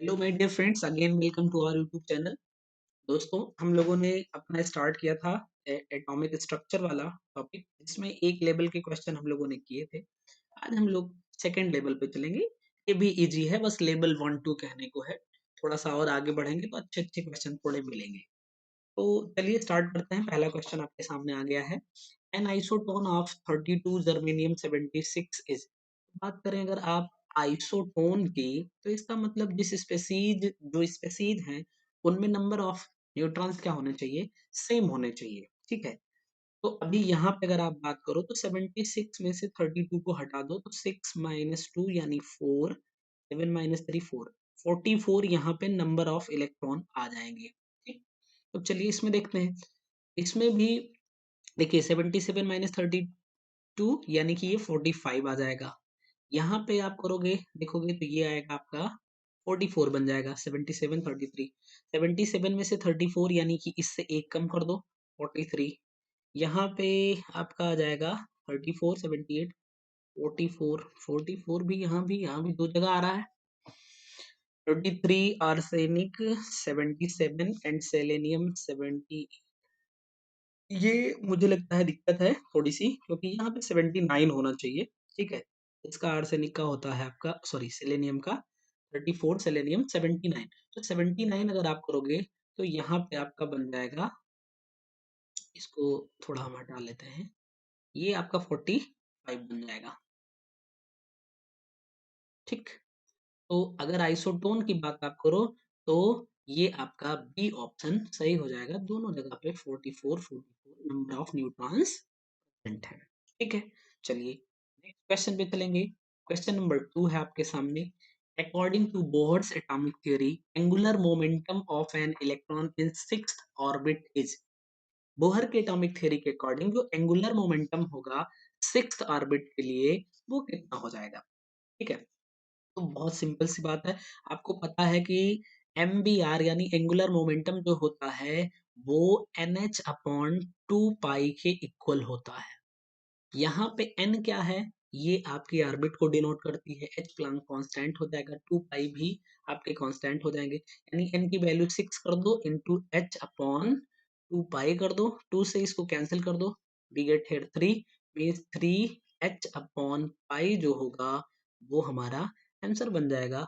Hello my dear friends, again welcome to our YouTube channel. दोस्तों, हम लोगों ने अपना स्टार्ट किया था एटॉमिक स्ट्रक्चर वाला टॉपिक, जिसमें एक लेवल के क्वेश्चन हम लोगों ने किए थे। आज हम लोग सेकंड लेवल पे चलेंगे। ये भी इजी है, बस लेवल 1 2 कहने को है। थोड़ा सा और आगे बढ़ेंगे तो अच्छे अच्छे क्वेश्चन थोड़े मिलेंगे। तो चलिए स्टार्ट करते हैं। पहला क्वेश्चन आपके सामने आ गया है। An isotone of 32 germanium 76 is. बात करें अगर आप आइसोटोन की, तो इसका मतलब जिस स्पेसीज जो स्पेसीज हैं उनमें नंबर ऑफ न्यूट्रॉन्स क्या होने चाहिए, सेम होने चाहिए। ठीक है। तो अभी यहाँ पे अगर आप बात करो तो 76 में से 32 को हटा दो तो 6 माइनस 2 यानी 4, 7 माइनस 3 4, 44 यहाँ पे नंबर ऑफ इलेक्ट्रॉन आ जाएंगे। ठीक। तो चलिए इसमें देखते हैं। इसमें भी देखिए 77 माइनस 32 यानी कि ये 45 आ जाएगा। यहाँ पे आप करोगे, देखोगे तो ये आएगा आपका 44 बन जाएगा। 77 33, 77 में से 34 यानी कि इससे एक कम कर दो 43। यहाँ पे आपका आ जाएगा 34 78 44, 44 भी यहाँ भी दो जगह आ रहा है। 33 आर्सेनिक 77 एंड सेलेनियम 70। ये मुझे लगता है दिक्कत है थोड़ी सी, क्योंकि यहाँ पे 79 होना चाहिए। ठीक है। इसका आर्सेनिक का होता है आपका, सॉरी सेलेनियम का 34, सेलेनियम 79। तो 79 अगर आप करोगे तो यहाँ पे आपका बन जाएगा, इसको थोड़ा हम हटा लेते हैं, ये आपका 45 बन जाएगा। ठीक। तो अगर आइसोटोन की बात आप करो तो ये आपका बी ऑप्शन सही हो जाएगा। दोनों जगह पे 44 44 नंबर ऑफ न्यूट्रॉन्स प्रेजेंट है। ठीक है। चलिए नेक्स्ट क्वेश्चन पे चलेंगे। क्वेश्चन नंबर 2 है आपके सामने। According to Bohr's atomic theory, angular momentum of an electron in sixth orbit is. Bohr के एटॉमिक थ्योरी के अकॉर्डिंग जो एंगुलर मोमेंटम होगा सिक्स्थ ऑर्बिट के लिए, वो कितना हो जाएगा। ठीक है। तो बहुत सिंपल सी बात है। आपको पता है कि एम बी आर यानी एंगुलर मोमेंटम जो होता है वो एन एच अपॉन 2 पाई के इक्वल होता है। यहाँ पे n क्या है, ये आपकी ऑर्बिट को डिनोट करती है। एच प्लैंक कांस्टेंट हो जाएगा, 2 पाई भी आपके कांस्टेंट हो जाएंगे। यानी n की वैल्यू 6 कर दो इंटू एच अपॉन 2 पाई कर दो, 2 से इसको कैंसिल कर दो, we get here 3 means 3 H upon pi जो होगा वो हमारा आंसर बन जाएगा।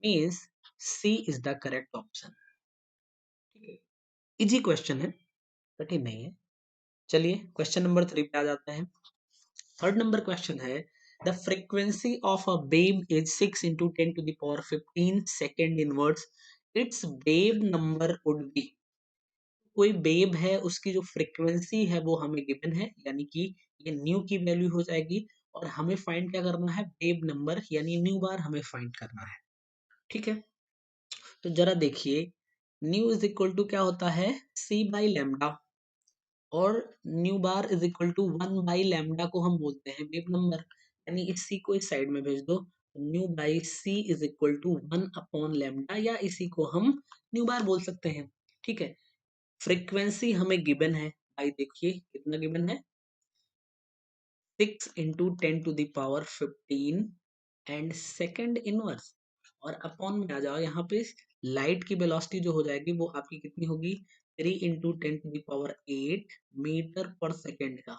Means C is the correct option. ठीक है। इजी क्वेश्चन है, कठिन नहीं है। चलिए क्वेश्चन नंबर 3 पे आ जाते हैं। थर्ड नंबर क्वेश्चन है, the frequency of a wave is 6 into 10 to the power 15 second inverse, it's wave number would be. कोई वेव है उसकी जो फ्रीक्वेंसी है वो हमें गिवन है, यानी कि ये न्यू की वैल्यू हो जाएगी। और हमें फाइंड क्या करना है, वेव नंबर यानी न्यू बार हमें फाइंड करना है। ठीक है। तो जरा देखिए, न्यू इज इक्वल टू क्या होता है, सी बाई लेमडा, और nu bar is equal to 1/लैम्डा को हम बोलते हैं वेव नंबर। यानी इस सी को इस साइड में भेज दो। Nu by C is equal to 1/लैम्डा, या इसी को हम न्यू बार बोल सकते हैं। ठीक है। फ्रीक्वेंसी हमें गिवन है भाई, देखिए कितना गिवन है, 6 into 10 to the power 15 and second inverse. और अपॉन में आ जाओ, यहाँ पे लाइट की वेलोसिटी जो हो जाएगी वो आपकी कितनी होगी, 3 into 10 to the power 8 metre पर सेकेंड का।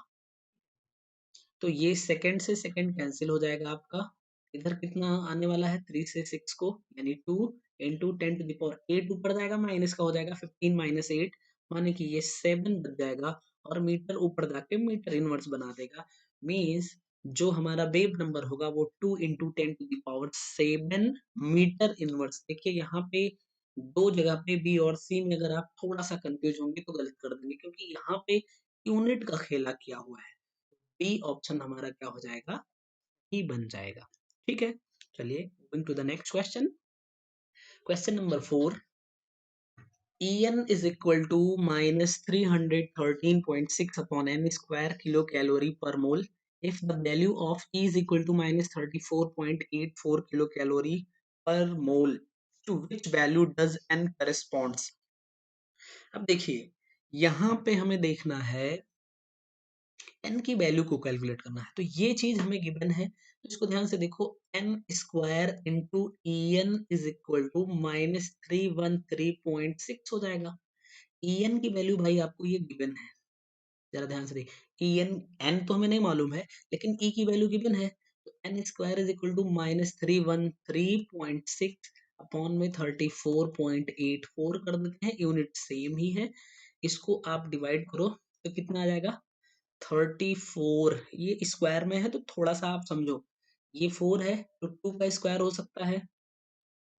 तो ये सेकंड से सेकंड कैंसिल हो जाएगा आपका। इधर कितना आने वाला है, 3 से 6 को, यानी 2 इंटू 10 टू द पावर 8 ऊपर जाएगा, माइनस का हो जाएगा 15 माइनस 8, माने कि ये 7 बन जाएगा। और मीटर ऊपर जाके मीटर इनवर्स बना देगा। मीन्स जो हमारा वेव नंबर होगा वो 2 into 10 to the power 7 metre inverse. देखिए यहाँ पे दो जगह पे बी और सी में अगर आप थोड़ा सा कंफ्यूज होंगे तो गलत कर देंगे, क्योंकि यहाँ पे यूनिट का खेला किया हुआ है। बी ऑप्शन हमारा क्या हो जाएगा, ही बन जाएगा। ठीक है। चलिए moving to the next question. Question number 4, En is equal to minus 313.6 upon n square kilocalorie per mole if the value of E is equal to minus 34.84 kilocalorie per mole, to which value does n corresponds। अब देखिए यहाँ पे हमें देखना है n की value को calculate करना है। तो ये चीज हमें गिवन है, इसको ध्यान से देखो, n square into E n is equal to -313.6 हो जाएगा। ई एन की वैल्यू भाई आपको ये गिवन है, जरा ध्यान से देखिए, ई एन, एन तो हमें नहीं मालूम है लेकिन ई की वैल्यू गिवन है, तो n square is equal to -313.6 upon में 34.84 कर देते हैं, यूनिट सेम ही है। इसको आप डिवाइड करो तो कितना आ जाएगा, 34। ये स्क्वायर में है तो थोड़ा सा आप समझो, ये 4 है तो 2 का स्क्वायर हो सकता है,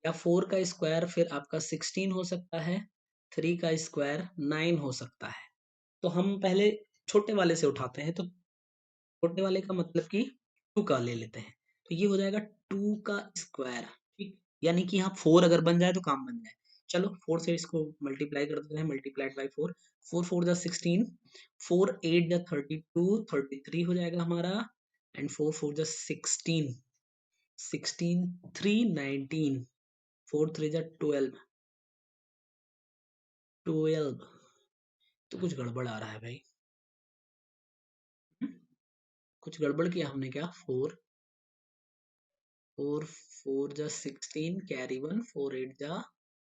या 4 का स्क्वायर फिर आपका 16 हो सकता है, 3 का स्क्वायर 9 हो सकता है। तो हम पहले छोटे वाले से उठाते हैं, तो छोटे वाले का मतलब कि 2 का ले लेते हैं, तो ये हो जाएगा 2 का स्क्वायर, ठीक, यानी कि यहाँ 4 अगर बन जाए तो काम बन जाए। चलो 4 से इसको मल्टीप्लाई कर देते हैं, मल्टीप्लाइड बाई 4, 4 4 जा 16, 4 8 जा 32, 33 हो जाएगा हमारा, एंड 4 4 जा 16, 16 3 19, 4 3 जा 12, 12, तो कुछ गड़बड़ आ रहा है भाई। हम्म? कुछ गड़बड़ किया हमने क्या, 4 4 4 जा 16 कैरी 1, 4 8 जा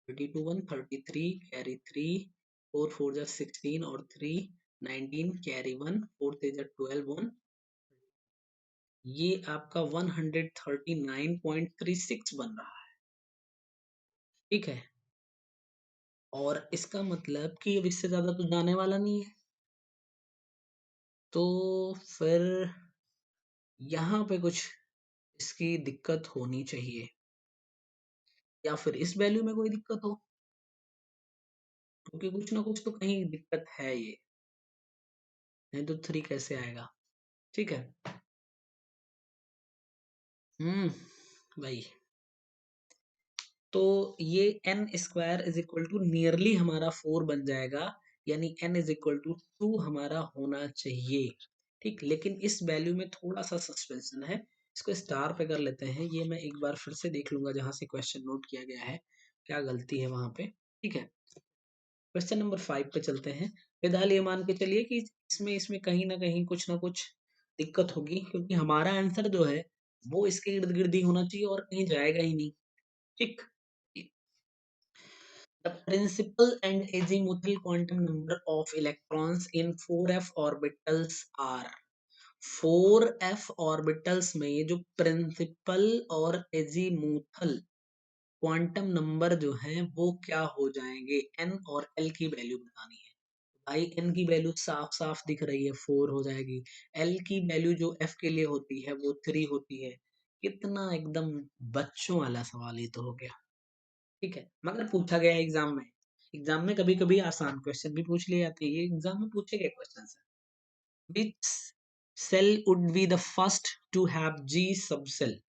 32 1 33 कैरी 3, 4 4 जा 16 और 3 19 कैरी 1, 4 3 जा 12 1, ये आपका 139.36 बन रहा है, ठीक है। और इसका मतलब कि अब इससे ज्यादा तो जाने वाला नहीं है, तो फिर यहाँ पे कुछ इसकी दिक्कत होनी चाहिए, या फिर इस वैल्यू में कोई दिक्कत हो, क्योंकि कुछ ना कुछ तो कहीं दिक्कत है ये, नहीं तो 3 कैसे आएगा, ठीक है। भाई, तो ये n square is equal to nearly हमारा 4 बन जाएगा, यानी एन इज इक्वल टू 2 हमारा होना चाहिए, ठीक। लेकिन इस वैल्यू में थोड़ा सा सस्पेंशन है, इसको स्टार पे कर लेते हैं, ये मैं एक बार फिर से देख लूंगा जहां से क्वेश्चन नोट किया गया है, क्या गलती है वहां पे, ठीक है। क्वेश्चन नंबर 5 पे चलते हैं। फिलहाल ये मान के चलिए कि इसमें इसमें कहीं ना कहीं कुछ ना कुछ दिक्कत होगी, क्योंकि हमारा आंसर जो है वो इसके इर्द गिर्द ही होना चाहिए और कहीं जाएगा ही नहीं, ठीक। The principal and azimuthal quantum number of electrons in 4f orbitals are, 4f orbitals में ये जो प्रिंसिपल और एजीमुथल क्वांटम नंबर जो है वो क्या हो जाएंगे, n और l की वैल्यू बतानी है। भाई n की वैल्यू साफ साफ दिख रही है, 4 हो जाएगी, l की वैल्यू जो f के लिए होती है वो 3 होती है। कितना एकदम बच्चों वाला सवाल ये तो हो गया, ठीक है, मगर पूछा गया एग्जाम में, एग्जाम में कभी कभी आसान क्वेश्चन भी पूछ लिए जाते हैं, ये एग्जाम में पूछे गए क्वेश्चन है। Which cell would be the first to have G sub cell,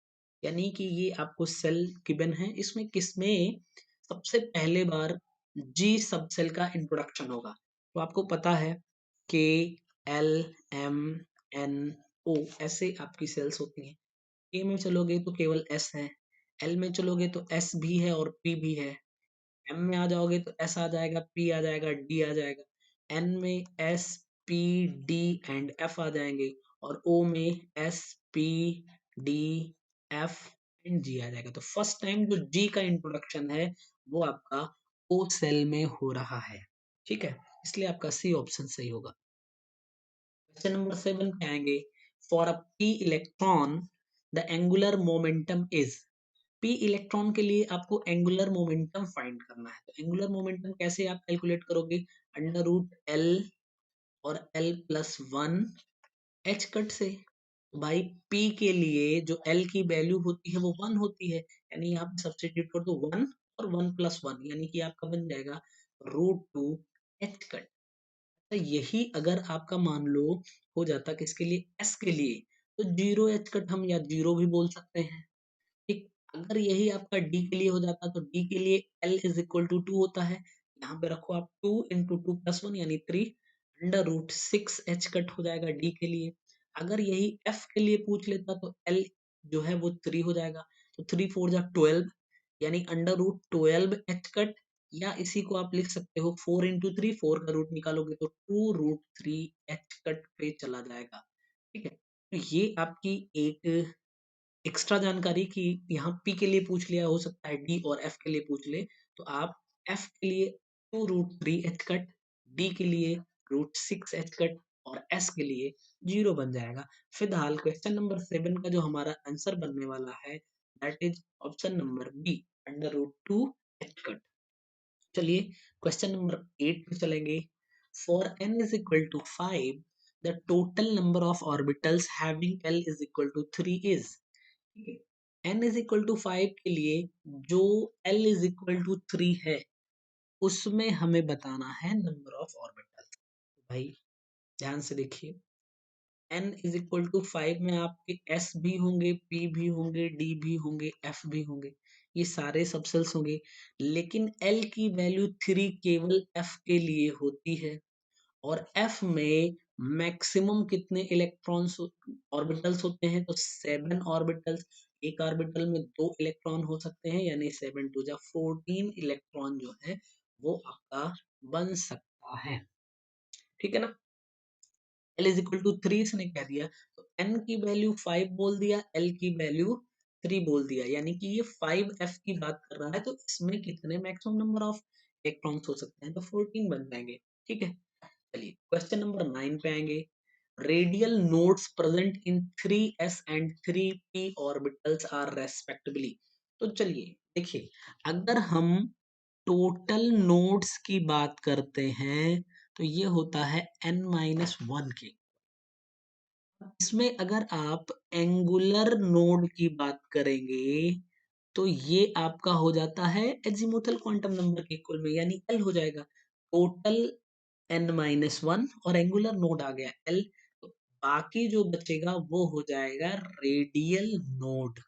यानी कि ये आपको सेल गिवन है, इसमें किसमें सबसे पहले बार जी सब सेल का इंट्रोडक्शन होगा, तो आपको पता है के एल एम एन ओ ऐसे आपकी सेल्स होती हैं। ए में चलोगे तो केवल एस है, एल में चलोगे तो एस भी है और पी भी है, एम में आ जाओगे तो एस आ जाएगा, पी आ जाएगा, डी आ जाएगा, एन में S P D and F आ जाएंगे, और ओ में S P D F and G आ जाएगा। तो फर्स्ट टाइम जो जी का इंट्रोडक्शन है वो आपका ओ सेल में हो रहा है, ठीक है, इसलिए आपका सी ऑप्शन सही होगा। क्वेश्चन नंबर 7 पे आएंगे, for a P electron the angular momentum is, P electron के लिए आपको एंगुलर मोमेंटम फाइंड करना है, तो एंगुलर मोमेंटम कैसे आप कैलकुलेट करोगे, अंडर रूट एल और L plus one H cut से। तो भाई पी के लिए जो एल की वैल्यू होती है वो 1 होती है, यानी यहाँ पे सब्स्टिट्यूट कर दो 1 और 1 + 1, यानी कि आपका बन जाएगा √2 एच कट। तो यही अगर आपका मान लो हो जाता किसके लिए, एस के लिए, तो 0 एच कट हम या 0 भी बोल सकते हैं, ठीक। अगर यही आपका डी के लिए हो जाता तो डी के लिए एल इज इक्वल टू 2 होता है, यहाँ पे रखो आप 2 इंटू 2 + 1 यानी 3, अंडर रूट 6 एच कट हो जाएगा डी के लिए। अगर यही एफ के लिए पूछ लेता तो एल जो है वो 3 हो जाएगा, तो 3 4 जा 12, यानी अंडर रूट 12 एच कट, या इसी को आप लिख सकते हो 4 × 3, 4 का रूट निकालोगे तो 2√3 एच कट पे चला जाएगा, ठीक है। तो ये आपकी एक एक्स्ट्रा जानकारी कि यहाँ पी के लिए पूछ लिया, हो सकता है डी और एफ के लिए पूछ ले, तो आप एफ के लिए 2√3 h कट, डी के लिए √6 h कट और एस के लिए 0 बन जाएगा। फिलहाल क्वेश्चन नंबर 7 का जो हमारा आंसर बनने वाला है that is option number B, √2 h कट। चलिए क्वेश्चन नंबर 8 पे चलेंगे। For n is equal to 5 the total number of orbitals having l is equal to 3 is, n is equal to 5 के लिए जो l इज इक्वल टू 3 है उसमें हमें बताना है नंबर ऑफ ऑर्बिटल। भाई ध्यान से देखिए, n इज इक्वल टू 5 में आपके s भी होंगे, p भी होंगे, d भी होंगे, f भी होंगे, ये सारे सबसेल्स होंगे, लेकिन l की वैल्यू 3 केवल f के लिए होती है। और f में मैक्सिमम कितने इलेक्ट्रॉन्स ऑर्बिटल्स होते हैं, तो 7 ऑर्बिटल्स। एक ऑर्बिटल में 2 इलेक्ट्रॉन हो सकते हैं, यानी 7 टू जा 14 इलेक्ट्रॉन जो है वो आपका बन सकता है। ठीक है ना। L इज इक्वल टू 3 इसने कह दिया, तो n की वैल्यू 5 बोल दिया, L की वैल्यू 3 बोल दिया, यानी कि ये 5f की बात कर रहा है, तो इसमें कितने मैक्सिमम नंबर ऑफ इलेक्ट्रॉन्स हो सकते हैं, तो 14 बन जाएंगे। ठीक है, चलिए क्वेश्चन नंबर 9 पे आएंगे। Radial nodes present in 3s and 3p orbitals are respectively. तो चलिए देखिए, अगर हम टोटल नोड्स की बात करते हैं तो ये होता है n-1 के। इसमें अगर आप एंगुलर नोड की बात करेंगे तो ये आपका हो जाता है एजीमुथल क्वांटम नंबर के इक्वल में, यानी L हो जाएगा। टोटल n-1 और एंगुलर नोड आ गया L, तो बाकी जो बचेगा वो हो जाएगा रेडियल नोड।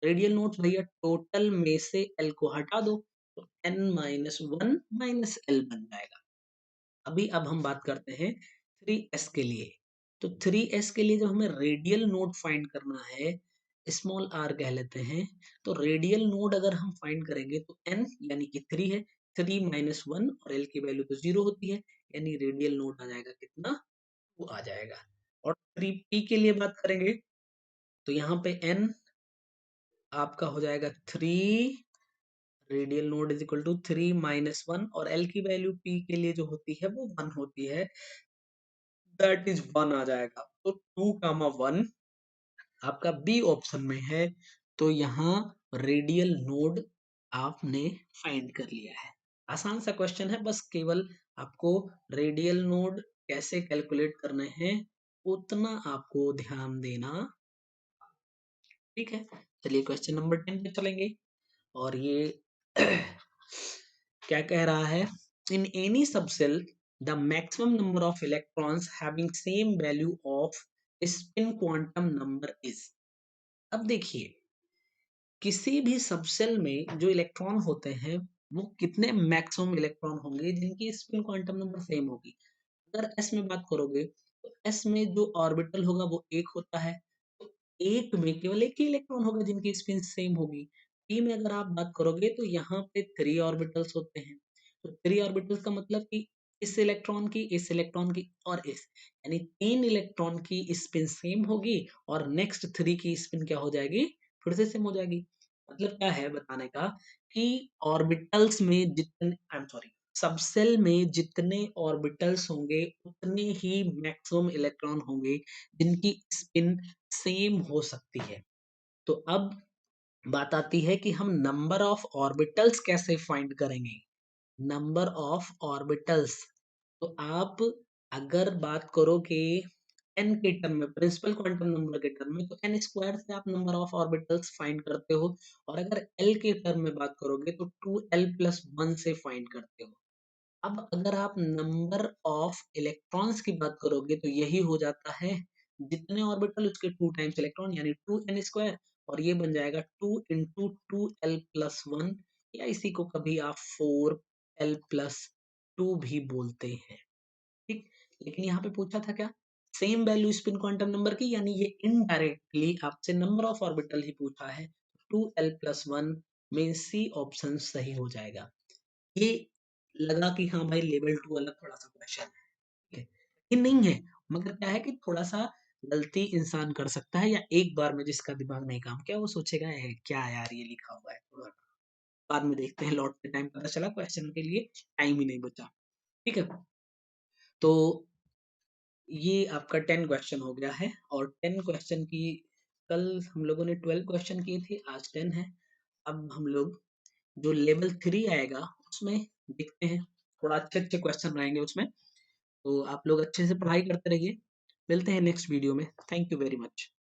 रेडियल नोड्स भैया टोटल में से L को हटा दो तो n-1 माइनस L बन जाएगा। अभी अब हम बात करते हैं 3s के लिए। तो 3s के लिए जब हमें रेडियल नोड फाइंड करना है, स्मॉल r कह लेते हैं, तो रेडियल नोड अगर हम फाइंड करेंगे तो n यानी कि 3 है, 3-1 और l की वैल्यू तो 0 होती है, यानी रेडियल नोड आ जाएगा कितना, वो आ जाएगा। और 3p के लिए बात करेंगे तो यहाँ पे n आपका हो जाएगा 3, radial node is equal to 3-1 और l की वैल्यू p के लिए जो होती है वो 1 होती है, दैट इज 1 आ जाएगा। तो 2, 1 आपका बी ऑप्शन में है, तो यहाँ रेडियल नोड आपने फाइंड कर लिया है। आसान सा क्वेश्चन है, बस केवल आपको रेडियल नोड कैसे कैलकुलेट करने हैं उतना आपको ध्यान देना। ठीक है, चलिए क्वेश्चन नंबर 10 पे चलेंगे। और ये क्या कह रहा है, in any subshell the maximum number of electrons having same value off spin quantum number is. अब देखिए, किसी भी सबसेल में जो इलेक्ट्रॉन होते हैं वो कितने मैक्सिमम इलेक्ट्रॉन होंगे जिनकी स्पिन क्वांटम नंबर सेम होगी। अगर एस में बात करोगे तो एस में जो ऑर्बिटल होगा वो एक होता है, तो एक में केवल एक ही इलेक्ट्रॉन होगा जिनकी स्पिन सेम होगी। पी में अगर आप बात करोगे तो यहाँ पे 3 ऑर्बिटल्स होते हैं, तो 3 ऑर्बिटल्स का मतलब कि इस इलेक्ट्रॉन की, इस इलेक्ट्रॉन की और इस, यानी 3 इलेक्ट्रॉन की स्पिन सेम होगी और नेक्स्ट 3 की स्पिन क्या हो जाएगी, फिर से सेम हो जाएगी। मतलब क्या है बताने का कि ऑर्बिटल्स में जितने, आई एम सॉरी, सबसेल में जितने ऑर्बिटल्स होंगे उतने ही मैक्सिमम इलेक्ट्रॉन होंगे जिनकी स्पिन सेम हो सकती है। तो अब बात आती है कि हम नंबर ऑफ ऑर्बिटल्स कैसे फाइंड करेंगे। नंबर ऑफ ऑर्बिटल्स, तो आप अगर बात करो कि n के टर्म में, प्रिंसिपल क्वांटम नंबर के टर्म में, तो n स्क्वायर से आप नंबर ऑफ ऑर्बिटल्स फाइंड करते हो, और अगर l के टर्म में बात करोगे तो 2l+1 से फाइंड करते हो। अब अगर आप नंबर ऑफ इलेक्ट्रॉन्स की बात करोगे तो यही हो जाता है, जितने ऑर्बिटल उसके 2 टाइम्स इलेक्ट्रॉन, यानी 2n स्क्वायर, और ये बन जाएगा 2 × 2l+1, या इसी को कभी आप 4l+2 भी बोलते हैं। ठीक, लेकिन यहाँ पे पूछा था क्या, same value spin quantum number की, यानी ये इनडायरेक्टली आपसे नंबर ऑफ ऑर्बिटल ही पूछा है। 2l+1 में सी ऑप्शन सही हो जाएगा। ये लगा कि हाँ भाई लेवल 2 अलग थोड़ा सा क्वेश्चन है, ठीक है, ये नहीं है, मगर क्या है कि थोड़ा सा गलती इंसान कर सकता है या एक बार में जिसका दिमाग नहीं काम किया वो सोचेगा क्या यार ये लिखा हुआ है, थोड़ा बाद में देखते हैं, लौटते टाइम पता चला क्वेश्चन के लिए टाइम ही नहीं बचा। ठीक है, तो ये आपका 10 क्वेश्चन हो गया है और 10 क्वेश्चन की कल हम लोगों ने 12 क्वेश्चन किए थे, आज 10 है। अब हम लोग जो लेवल 3 आएगा उसमें देखते हैं, थोड़ा अच्छे-अच्छे क्वेश्चन रहेंगे उसमें। तो आप लोग अच्छे से पढ़ाई करते रहिए। मिलते हैं नेक्स्ट वीडियो में। Thank you very much.